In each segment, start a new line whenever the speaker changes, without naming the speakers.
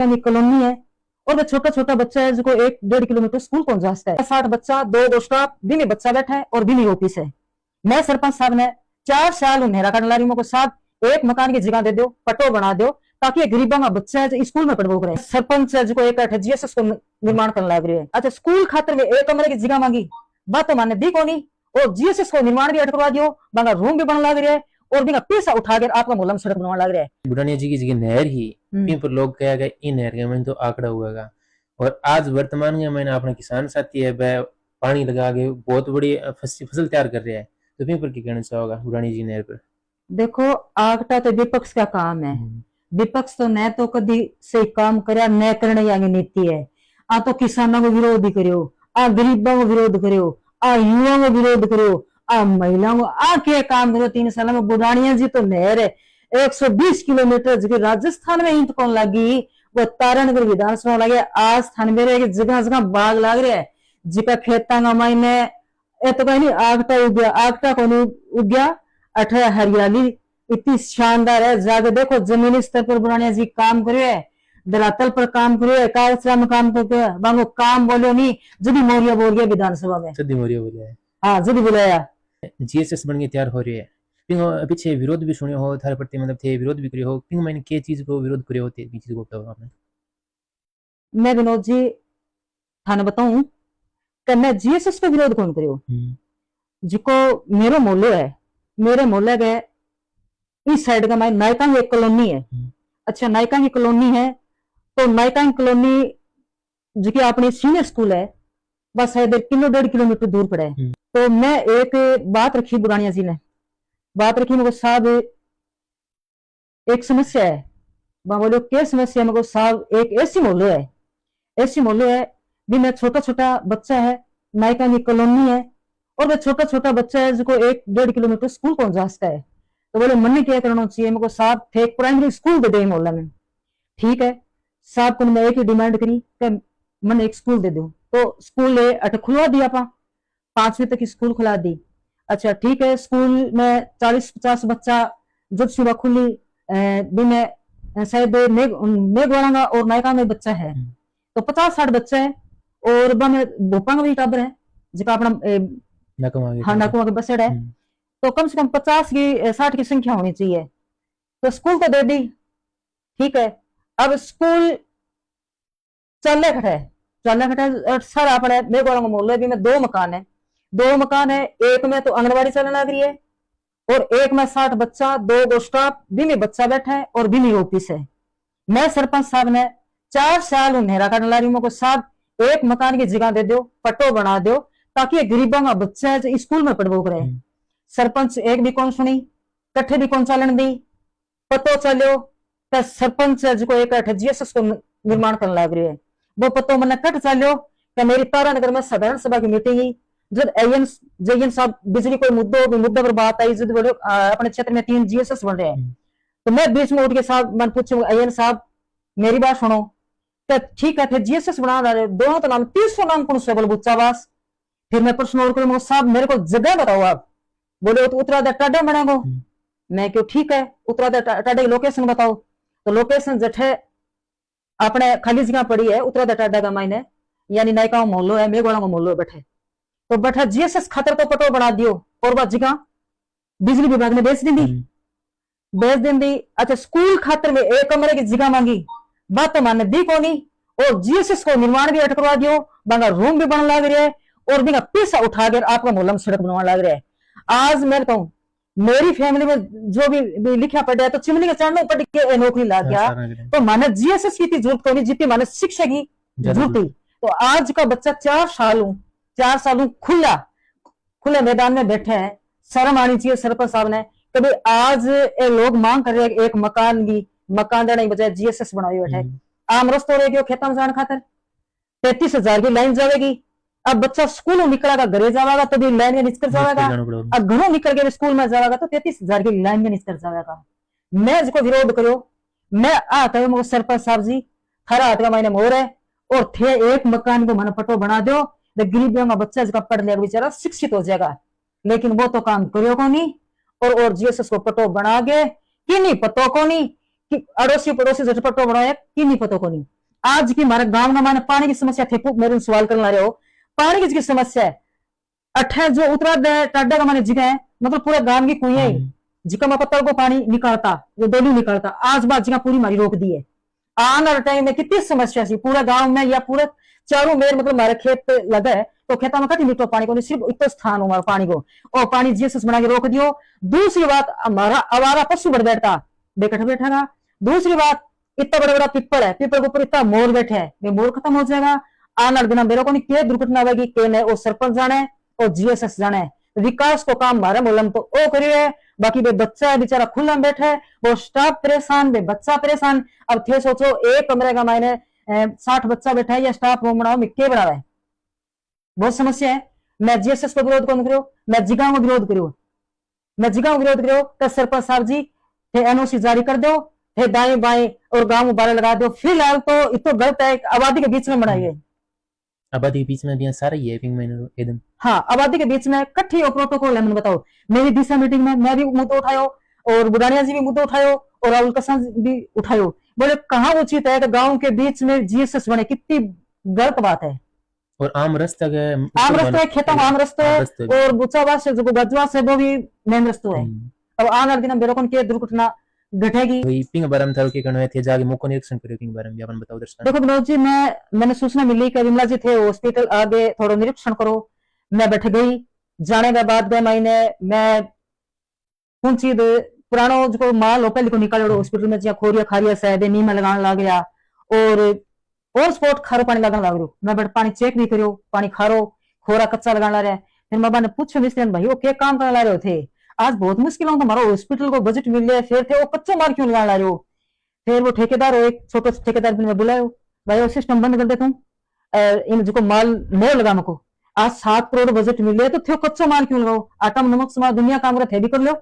Colony है और वो छोटा छोटा बच्चा है जो 1-1.5 किलोमीटर स्कूल पहुंच जाता है। 60 बच्चा, दो स्टाफ भी में बच्चा बैठा है और भी में ऑफिस है। मैं सरपंच साहब ने 4 साल उन्हेरा कर लारी को साहब एक मकान की जगह दे दो, पटो बना दो ताकि गरीबा का बच्चा है जो स्कूल में पढ़वो करे। सरपंच है जो एक जीएसएस को निर्माण करने लग रही है। अच्छा, स्कूल खातर में एक कमरे की जगह मांगी, बात तो माने दी कोनी और जीएसएस को निर्माण भी अटकवा दियो, बांगा रूम भी बन लग रहा है और बिना पैसा उठा कर आपका मोहल्ला में सड़क बनवा लग रहा है।
बुढ़ानिया जी की जगह नहर ही पर लोग कहा गए इन नहर के मैंने तो आंकड़ा हुआ। और आज वर्तमान में मैंने अपना किसान साथी है वह पानी लगा के बहुत बड़ी फसल तैयार कर रहा है, तो फिर पर क्या कहना चाहोगा बुढ़ानिया जी नहर पर?
देखो, आगटा तो विपक्ष का काम है। विपक्ष तो न तो कभी सही काम करे न करने की नीति है। आ तो किसानों को विरोध करो, आ गरीबों को विरोध करो, आ युवाओं को विरोध करो, आ महिलाओं को आ के काम करो। 3 साल में बुढ़ानिया जी तो नहर है 120 किलोमीटर जो राजस्थान में ईंट कौन लगी, वो तारणगढ़ विधानसभा लगे। आज थान मेरे जगह जगह बाग लग रहे है जिका खेता का मायने ए तो कहीं आगटा उगया, आगटा को उगया अठा हरियाली इतनी शानदार है। जाके देखो जमीनी स्तर पर बुढ़ानिया जी काम करे है, धरातल पर काम करे है, कागज में काम करके बांगो काम बोलो नहीं जदी मोरिया बोल गया विधानसभा में,
जदी मोरिया बोला है।
हाँ जदी बुलाया।
जीएसएस बन के तैयार हो रही है, पीछे विरोध भी सुने हो थारे प्रति, मतलब थे विरोध भी करे हो, क्यों मैंने के चीज को विरोध करे होते चीज को बताओ आपने।
मैं विनोद जी थाने बताऊं कि मैं जीएसएस पे विरोध कौन करियो, जिको मेरो मोहल्लो है, मेरे मोहल्ले के इस साइड का माई नायका एक कॉलोनी है। अच्छा, नायका की कॉलोनी है तो नायका की कॉलोनी जो कि अपनी सीनियर स्कूल है बस है 1.5 किलोमीटर दूर पड़ा है। तो मैं एक बात रखी बुढ़ानिया जी ने, बात रखी मेरे साहब एक समस्या है। बोलो क्या समस्या? मेरे साहब एक ऐसी मोहल्लो है, ऐसी मोहल्लो है भी मैं छोटा छोटा बच्चा है, नायका की कॉलोनी है और वह छोटा छोटा बच्चा है जो 1-1.5 किलोमीटर स्कूल पहुंच जाता है। तो बोले मन क्या करना चाहिए? मेरे को साहब थे प्राइमरी स्कूल दे दे मोहल्ला में। ठीक है साहब को मैं एक ही डिमांड करी कि मन एक स्कूल दे दो, तो स्कूल अट खुलवा दिया पा 5वीं तक स्कूल खुला दी। अच्छा ठीक है, स्कूल में 40-50 बच्चा जब सुबह खुली भी में शायद मेघवाड़ा और नायका में बच्चा है तो 50-60 बच्चे है और भोपा का भी टाबर है जिसका अपना नाकुआ के बसेड़ है। तो कम से कम 50-60 की संख्या होनी चाहिए। तो स्कूल तो दे दी, ठीक है। अब स्कूल चल खड़ा है सर अपने मेरे को मोहल्ले भी में 2 मकान है, 2 मकान है। एक में तो आंगनबाड़ी चलने लग रही है और एक में 60 बच्चा, 2 स्टाफ भी में बच्चा बैठा है और भी में ऑफिस है। मैं सरपंच साहब ने 4 साल उन्हेरा करने ला रही हूँ साहब एक मकान की जगह दे दो, पट्टो बना दो ताकि गरीबों का बच्चा है जो स्कूल में पढ़वो करे। सरपंच एक भी कौन सुनी, कट्ठे भी कौन चलन दी, पतो चलो तो सरपंच जो एक जीएसएस को निर्माण करने लग रही है। वो पतो मैंने कट चलो कि मेरी तारानगर में साधारण सभा की मीटिंग ही जब एन साहब बिजली कोई मुद्दे पर बात आई, जब बोलो अपने क्षेत्र में 3 जीएसएस बन रहे हैं तो मैं बीच में उठ के साहब मैं पूछूंगा एन साहब मेरी बात सुनो, तो ठीक है फिर जीएसएस बना रहे दोनों तो नाम 300 नाम कौन से बोल बुच्चावास। फिर मैं प्रश्न और करूंगा साहब मेरे को जगह बताओ आप। बोले तो उत्तराधार टाडा बनेगो। मैं क्यों ठीक है उत्तराधार टाडा की लोकेशन बताओ। तो लोकेशन जठे अपने खाली जगह पड़ी है उत्तराधार टाडा का मायने यानी नायका मोहल्लो है, मेघवाड़ा का मोहल्लो बैठे तो बैठा जीएसएस खातर तो पटो बना दियो और वह जगह बिजली विभाग ने बेच दी। अच्छा, स्कूल खातर में एक कमरे की जगह मांगी, बात तो माने दी कोनी और जीएसएस को निर्माण भी अटकवा दियो, बांगा रूम भी बन लग रहा है और बिना पैसा उठा कर आपका मोहल्ला में सड़क बनवा लग रहा है। आज मैं कहूं मेरी फैमिली में जो भी लिखा पड़ा है तो चिमनी के चढ़ने पड़ के नौकरी ला गया तो माने जीएसएस की जरूरत को नहीं जितनी माने शिक्षा की जरूरत थी। तो आज का बच्चा 4 साल खुले मैदान में बैठे हैं, शर्म आनी चाहिए सरपंच साहब ने। कभी आज लोग मांग कर रहे हैं एक मकान देने की बजाय जीएसएस बनाई बैठे। आम रस्तो रह गयो खेतों में जाने खातर 33,000 की लाइन जाएगी। अब बच्चा स्कूल निकलेगा घरे जाएगा तो भी लाइन में निकल जाएगा, अब घरों निकल के स्कूल में जाएगा तो 33,000 की लाइन में निकल जाएगा। मैं जिसको विरोध करो मैं आता हूँ सरपंच साहब जी हर हाथ का मायने मोर है और थे एक मकान को मन पटो बना दो, गरीबियों का बच्चा जिसका पढ़ लिया बेचारा शिक्षित हो जाएगा, लेकिन वो तो काम करो को नहीं और जीएसएस को पटो बना के कि नहीं पतो को नहीं कि अड़ोसी पड़ोसी झटपटो बनाया कि नहीं पता को नहीं। आज की हमारे गांव में माने पानी की समस्या थे, मेरे सवाल करने ला रहे हो, पानी की समस्या है। अठे जो उतरा टाडा का माने जगह है, मतलब पूरे गांव की कुएं ही जिका मैं पत्थर को पानी निकालता, जो डेली निकालता, आज बात जगह पूरी मारी रोक दी है। आने वाले टाइम में कितनी समस्या सी पूरा गांव में, या पूरे चारों मेर मतलब हमारे खेत लगा है, तो खेता में कटी मीठो पानी को नहीं, सिर्फ इतना स्थान हमारा पानी को, और पानी जीएसएस बना के रोक दियो। दूसरी बात, हमारा आवारा पशु बढ़ बैठता बेकट बैठेगा। दूसरी बात, इतना बड़ा बड़ा पिपल है, पिपल के ऊपर इतना मोर बैठे है, वे मोर खत्म हो जाएगा। आने वाले दिन मेरे को नहीं क्या दुर्घटना आएगी, के नहीं वो सरपंच जाने और जीएसएस जाने। विकास को काम हमारे मोहल्ले तो ओ करिए, बाकी वे बच्चा बेचारा खुला में बैठे, वो स्टाफ परेशान, वे बच्चा परेशान। अब थे सोचो एक कमरे का मायने 60 बच्चा बैठा है, या स्टाफ रूम बनाओ, मिक्के बनावे, बहुत समस्या है। मैं जीएसएस को विरोध कौन करो, मैं जिगा को विरोध करो, मैं जिगा को विरोध करो तो सरपंच साहब जी थे एनओसी जारी कर दो, थे दाएं बाएं और गांव बारे लगा दो। फिलहाल तो इतना गलत है, आबादी के बीच में बनाइए,
आबादी के बीच में भी सारा ही है एकदम।
हाँ, आबादी के बीच में कट्ठी और प्रोटोकॉल है। मैंने बताओ, मेरी दिशा मीटिंग में मैं भी मुद्दा उठायो, और बुदानिया जी भी मुद्दा उठायो, और राहुल कसान भी उठायो। बोले कहाँ उचित है कि गांव के बीच में जीएसएस बने, कितनी गलत बात है।
और आम रास्ता है,
आम रास्ता है, खेतों में आम रास्ता है, और बुचावास से जो गजवास है वो भी मेन रास्ता है। अब आने वाले दिन मेरे को क्या दुर्घटना घटेगी।
वही पिंग बारम था के करने थे, जाके मुको निरीक्षण करियो पिंग बारम भी अपन बताओ दर्शक।
देखो विनोद जी, मैंने सूचना मिली कि विमला जी थे हॉस्पिटल, आगे थोड़ा निरीक्षण करो। मैं बैठ गई, जाने के बाद मैं कौन चीज पुरानो जो माल हो पहले को निकालो हॉस्पिटल में, जहाँ खोरिया खारिया शायद नीम लगाने लग गया, और स्पॉट खारो पानी लगाने लग रहा। मैं बैठ पानी चेक भी करो, पानी खारो खोरा कच्चा लगाने लग रहा है। फिर मैं पूछो मिस्त्री भाई वो क्या काम करने ला रहे थे, आज बहुत मुश्किल हो, हमारा हॉस्पिटल को बजट मिल रहा है, फिर थे वो कच्चा माल क्यों लगाने ला रहे हो। फिर वो ठेकेदार हो, एक छोटा ठेकेदार मैं बुलायो, भाई वो सिस्टम बंद कर दे तुम, इन जो माल नया लगाने को, आज 7 करोड़ बजट मिल रहा है, तो थे कच्चा माल क्यों लगाओ, आटा नमक समाज दुनिया काम रहा थे भी कर लो।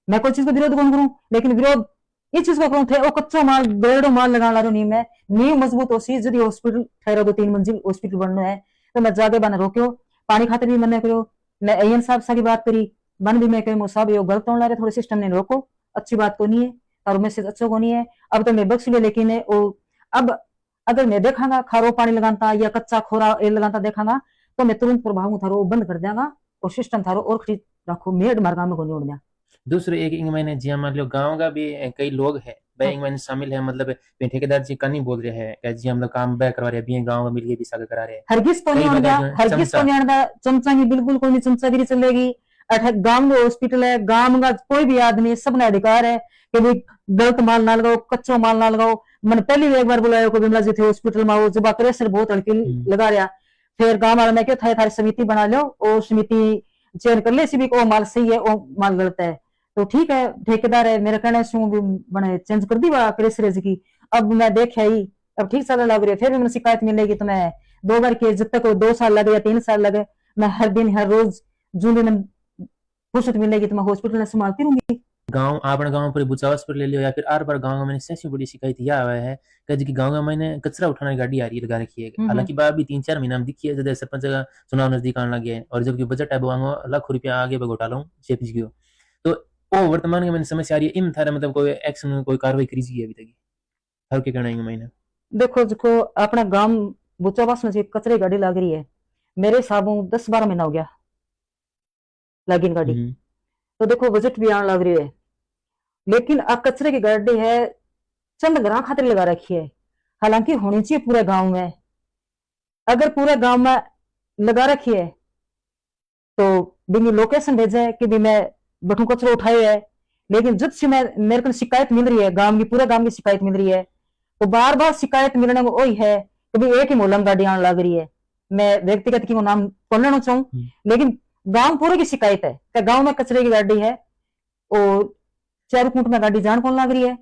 मैं कोई चीज का विरोध कौन करूं, लेकिन विरोध इस चीज को करूं थे वो कच्चा माल ग्रेडो माल लगाने ला रहा नहीं। मैं नींव मजबूत हो सी, यदि हॉस्पिटल ठहरा 2-3 मंजिल हॉस्पिटल बनना है, तो मैं जाके बना रोक्यो, पानी खातिर भी मना करो। मैं एन साहब से बात करी, बन भी मैं कह साहब ये गलत होने रहे, थोड़े सिस्टम ने रोको, अच्छी बात को नहीं है, और मैसेज अच्छा को नहीं है। अब तो मैं बख्श लिया, लेकिन अब अगर मैं देखांगा खारो पानी लगाता या कच्चा खोरा लगाता देखांगा, तो मैं तुरंत प्रभाव थारो बंद कर देगा, और सिस्टम थारो और खरीद रखो, मेड मार्गा में को नहीं उड़ दिया।
दूसरे एक इंग महीने जी मान लो गांव का भी कई लोग है बे इंग महीने शामिल है, मतलब ठेकेदार जी का नहीं बोल रहे हैं जी हम लोग काम बे करवा रहे हैं, भी गांव में मिलके भी सागर करा रहे हैं।
हरगिज को नहीं आंदा, हरगिज को नहीं आंदा, चमचा की बिल्कुल कोई नहीं चमचागिरी चलेगी। गांव में हॉस्पिटल है, गांव का कोई भी आदमी सबने अधिकार है कि भाई गलत माल ना लगाओ, कच्चा माल ना लगाओ। मैंने पहले भी एक बार बुलाया को विमला जी थे हॉस्पिटल में, वो जब प्रेशर बहुत हल्की लगा रहा, फिर गांव वाला मैं क्या था थारी समिति बना लो, और समिति चेयर कर ले सी वो माल सही है वो माल गलत है, तो ठीक है ठेकेदार है मेरे कहने से भी बने चेंज कर दी प्रेशर की। अब मैं देख आई, अब ठीक चलने लग रही है, फिर भी मैंने शिकायत मिलेगी तो मैं 2 बार के जब तक 2 साल लगे या 3 साल लगे, मैं हर दिन हर रोज जो भी मैं फुर्सत मिलेगी तो मैं हॉस्पिटल में संभालती रहूंगी।
गांव आपने गांव पर बुचावस पर ले लियो, या फिर आर बार गांव में मैंने सबसे बड़ी शिकायत यह आया है कि गांव में मैंने कचरा उठाने की गाड़ी आ रही है लगा रखी है। हालांकि बात भी 3-4 महीना में दिखी है, जब सरपंच का चुनाव नजदीक आने लगे हैं, और जबकि बजट है वो लाखों रुपया आगे घोटाला हूँ जेपी की, तो वो वर्तमान में मैंने समस्या आ रही है। इन थारा मतलब कोई एक्शन कोई कार्रवाई करी जी अभी तक हर के कहना है मैंने।
देखो अपना गांव बुचावास में कचरे गाड़ी लग रही है, मेरे हिसाबों 10-12 महीना हो गया लगी गाड़ी, तो देखो बजट भी आने लग रही है, लेकिन अब कचरे की गाड़ी है चंद ग्राह खातिर लगा रखी है, हालांकि होनी चाहिए पूरे गांव में। अगर पूरे गांव में लगा रखी है तो भी लोकेशन भेजे कि भी मैं बठू कचरा उठाए है, लेकिन जब से मैं मेरे को शिकायत मिल रही है गांव की, पूरे गांव की शिकायत मिल रही है, तो बार बार शिकायत मिलने को वही है कि भी एक ही मोहल्ला में गाड़ी आने लग रही है। मैं व्यक्तिगत की नाम बोल लेना चाहूँ, लेकिन गांव पूरे की शिकायत है कि गांव में कचरे की गाड़ी है और 4 फुट में गाड़ी जान कौन लग रही है।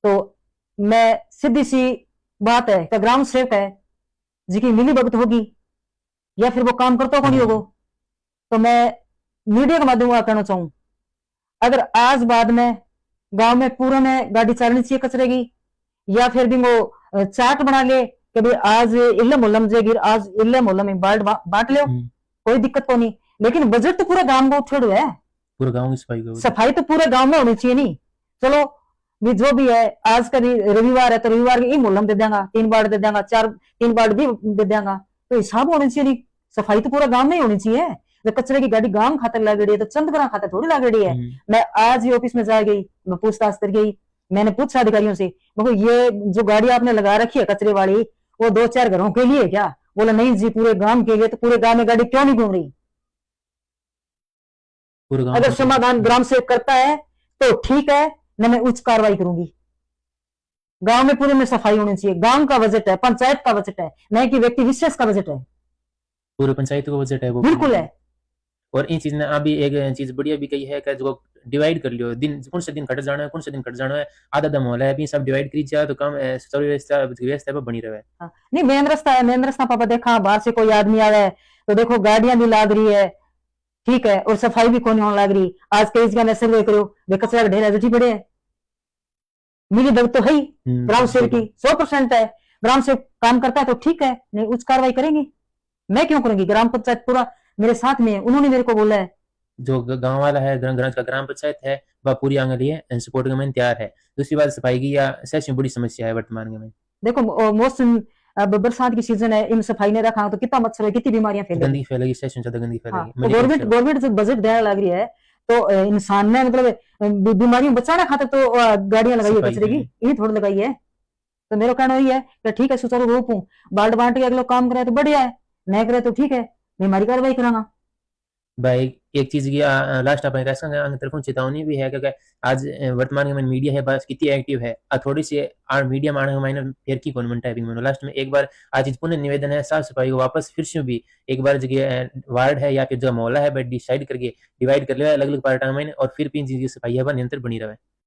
तो मैं सीधी सी बात है कि ग्राम सेवक है जिसकी मिली भगत होगी या फिर वो काम करता को नहीं होगा, तो मैं मीडिया के माध्यम से कहना चाहूँ, अगर आज बाद में गांव में पूरे में गाड़ी चलनी चाहिए कचरे की, या फिर भी वो चार्ट बना ले कि भाई आज इल्ले मोहल्ला में जाएगी, आज इल्ले मोहल्ला में बांट लो, कोई दिक्कत तो नहीं, लेकिन बजट तो पूरे गांव को उठेड़ है,
पूरे गांव की सफाई
तो पूरे गांव में होनी चाहिए। नहीं चलो भी जो भी है, आज का रविवार है तो रविवार की मोहल्ला में दे देंगा, 3 बार दे देंगा, 3 बार भी दे देंगा। तो हिसाब होना चाहिए। सफाई तो पूरा गांव में ही होनी चाहिए। जब कचरे की गाड़ी गांव खातर लागेड़ी है तो चंद ग्राम खातर थोड़ी लागेड़ी है। मैं आज ही ऑफिस में जा गई, मैं पूछताछ कर गई, मैंने पूछा अधिकारियों से, देखो ये जो गाड़ी आपने लगा रखी है कचरे वाली, वो 2-4 घरों के लिए क्या? बोला नहीं जी, पूरे गांव के लिए। तो पूरे गांव में गाड़ी क्यों नहीं घूम रही?
पूरे गांव
अगर
में
समाधान ग्राम सेवक करता है तो ठीक है, न मैं उच्च कार्रवाई करूंगी। गांव में पूरे में सफाई होनी चाहिए। गांव का बजट है, पंचायत का बजट है, न कि व्यक्ति विशेष का बजट है।
पूरे पंचायत का बजट है वो।
बिल्कुल है।
और इन चीज ने अभी एक चीज बढ़िया भी कही है कि जो डिवाइड कर लियो दिन, कौन से दिन कट जाना है, कौन से दिन कट जाना है, आधा दम होला है, अभी सब डिवाइड करी जा तो काम सुचारू व्यवस्था पे बनी रहे।
हाँ, नहीं मेन रास्ता है, मेन रास्ता पापा देखा, बाहर से कोई आदमी आवे तो देखो गाड़ियां भी लाग रही है, ठीक है, और सफाई भी कोनी होने लग रही। आज कई जगह सर्वे करो, वे कचरा के ढेर अजटी पड़े है। मिली भगत तो है ही ग्राम सेवक की, 100% है। ग्राम सेवक काम करता है तो ठीक है, नहीं उच्च कार्रवाई करेंगे। मैं क्यों करूंगी? ग्राम पंचायत पूरा मेरे साथ में है, उन्होंने मेरे को बोला है।
जो गांव वाला है, ग्राम पंचायत है, वह पूरी आगे लिए सपोर्ट करने में तैयार है। दूसरी बात, सफाई की या सच में बड़ी समस्या है वर्तमान में।
देखो मौसम, अब बरसात की सीजन है, इन सफाई नहीं रखा तो कितना मच्छर है, कितनी बीमारियां फैलेगी,
गंदगी फैलेगी, सच में ज्यादा गंदगी
हाँ,
फैलेगी।
तो गवर्नमेंट गवर्नमेंट जब बजट देने लग रही है तो इंसान ने मतलब बीमारियों बचाना खातर तो गाड़ियां लगाई है कचरे की, ये थोड़ी लगाई है। तो मेरा कहना यही है कि ठीक है, सुचारू रूप हूँ, बांट बांट के अगले काम करे तो बढ़िया है, नहीं करे तो ठीक है, मैं हमारी कार्रवाई करांगा।
भाई एक चीज की लास्ट अपन कह सकते हैं तरफों चेतावनी भी है, क्योंकि आज वर्तमान में मीडिया है बस कितनी एक्टिव है, थोड़ी सी मीडिया माने मायने फिर की कौन टाइपिंग में लास्ट में एक बार आज चीज पुनः निवेदन है, साफ सफाई को वापस फिर से भी एक बार जगह वार्ड है या फिर जो मोहल्ला है डिसाइड करके डिवाइड कर ले अलग अलग पार्ट में, और फिर भी चीज की सफाई है नियंत्रण बनी रहे।